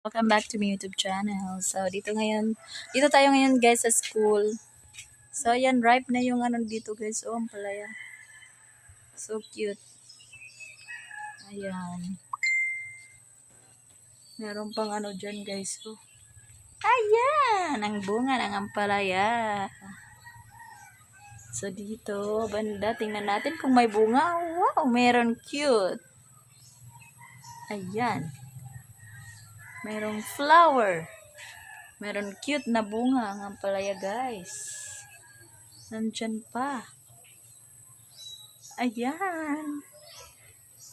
Welcome back to my YouTube channel. So, dito tayo ngayon guys sa school. So, ayan, ripe na yung ano dito guys. Oh, ang palaya. So cute. Ayan. Meron pang ano dyan guys. Oh. Ayan, ang bunga ng ampalaya. So, dito, banda, tingnan natin kung may bunga. Wow, meron cute. Ayan. Merong flower. Meron cute na bunga ang ampalaya guys. Nandyan pa. Ayan.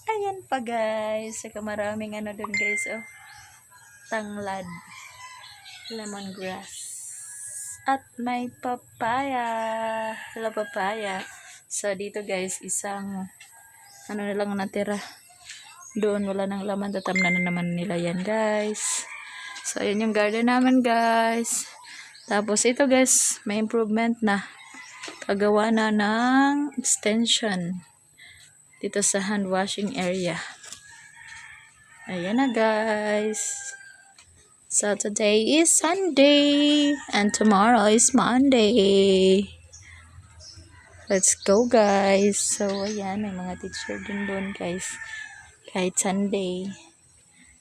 Ayan pa guys. Saka maraming ano dun guys. Oh. Tanglad. Lemongrass. At may papaya. Hello papaya. So dito guys, isang ano na lang natira. Doon wala nang laman. Tatamnan na naman nila yan guys. So ayan yung garden namin guys. Tapos ito guys, may improvement na. Pagawa na ng extension dito sa hand washing area. Ayan na guys. So today is Sunday and tomorrow is Monday. Let's go guys. So ayan, may mga teacher din doon guys. Kahit Sunday.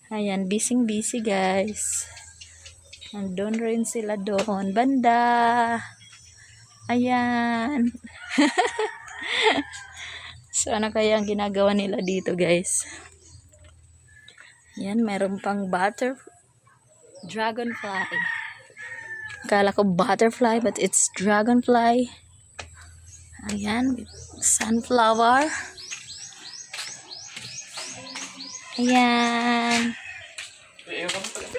Ayan, busy guys. Nandun rin sila doon. Banda. Ayan. So, ano kaya ang ginagawa nila dito, guys? Ayan, meron pang dragonfly. Akala ko butterfly, but it's dragonfly. Ayan, sunflower. Ayan.